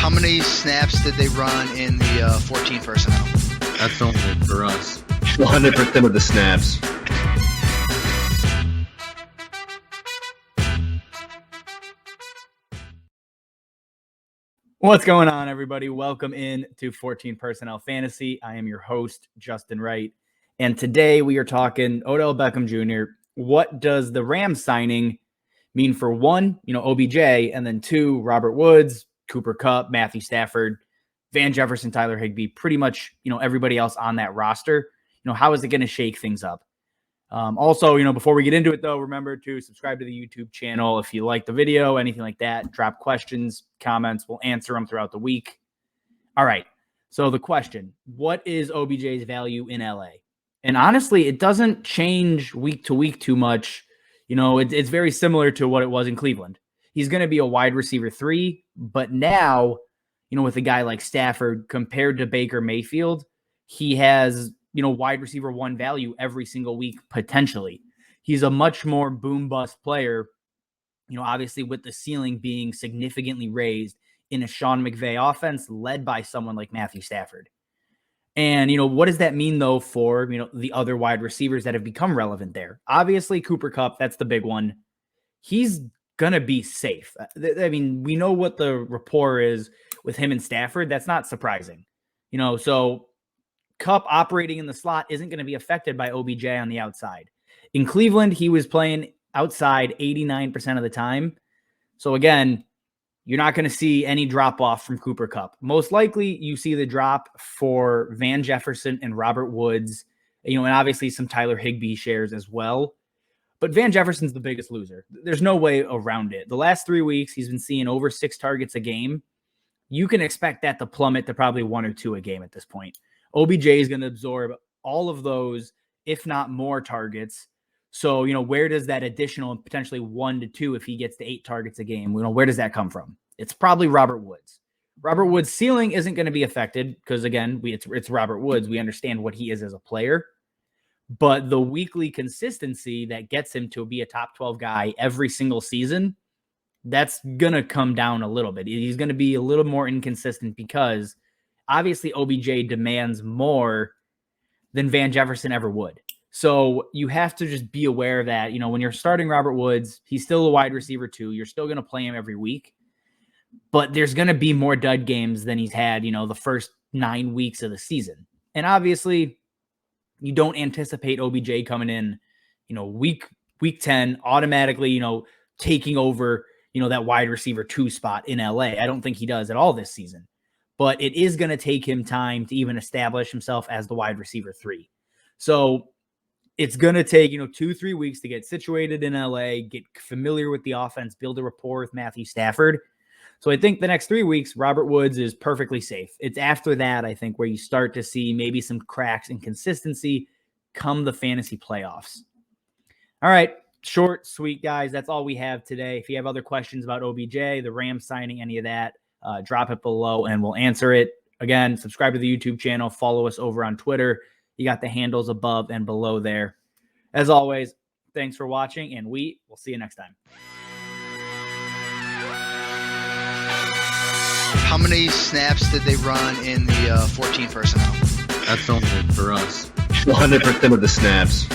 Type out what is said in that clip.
How many snaps did they run in the 14 personnel? That's only for us. 100% of the snaps. What's going on, everybody? Welcome in to 14 Personnel Fantasy. I am your host, Justin Wright. And today we are talking Odell Beckham Jr. What does the Rams signing mean for one, OBJ, and then two, Robert Woods, Cooper Kupp, Matthew Stafford, Van Jefferson, Tyler Higbee, pretty much, everybody else on that roster. How is it going to shake things up? Also, before we get into it, though, remember to subscribe to the YouTube channel. If you like the video, anything like that, drop questions, comments. We'll answer them throughout the week. All right. So the question, what is OBJ's value in LA? And honestly, it doesn't change week to week too much. It's very similar to what it was in Cleveland. He's going to be a wide receiver 3, but now, with a guy like Stafford compared to Baker Mayfield, he has, wide receiver 1 value every single week, potentially. He's a much more boom bust player, obviously with the ceiling being significantly raised in a Sean McVay offense led by someone like Matthew Stafford. And, what does that mean, though, for, the other wide receivers that have become relevant there? Obviously, Cooper Kupp, that's the big one. He's going to be safe. I mean, we know what the rapport is with him and Stafford. That's not surprising. So Kupp operating in the slot isn't going to be affected by OBJ on the outside. In Cleveland, he was playing outside 89% of the time. So again, you're not going to see any drop off from Cooper Kupp. Most likely you see the drop for Van Jefferson and Robert Woods, and obviously some Tyler Higbee shares as well. But Van Jefferson's the biggest loser. There's no way around it. The last 3 weeks, he's been seeing over 6 targets a game. You can expect that to plummet to probably 1 or 2 a game at this point. OBJ is going to absorb all of those, if not more targets. So, where does that additional potentially 1 to 2, if he gets to 8 targets a game, where does that come from? It's probably Robert Woods. Robert Woods' ceiling isn't going to be affected because, again, it's Robert Woods. We understand what he is as a player. But the weekly consistency that gets him to be a top 12 guy every single season, that's going to come down a little bit. He's going to be a little more inconsistent because obviously OBJ demands more than Van Jefferson ever would. So you have to just be aware of that. When you're starting Robert Woods, he's still a wide receiver 2. You're still going to play him every week. But there's going to be more dud games than he's had, the first 9 weeks of the season. And obviously, you don't anticipate OBJ coming in, week 10, automatically, taking over, that wide receiver 2 spot in LA. I don't think he does at all this season. But it is going to take him time to even establish himself as the wide receiver 3. So it's going to take, 2-3 weeks to get situated in LA, get familiar with the offense, build a rapport with Matthew Stafford. So I think the next 3 weeks, Robert Woods is perfectly safe. It's after that, I think, where you start to see maybe some cracks in consistency come the fantasy playoffs. All right. Short, sweet, guys. That's all we have today. If you have other questions about OBJ, the Rams signing, any of that, drop it below and we'll answer it. Again, subscribe to the YouTube channel. Follow us over on Twitter. You got the handles above and below there. As always, thanks for watching, and we will see you next time. How many snaps did they run in the 14 personnel? That's only for us. 100% of the snaps.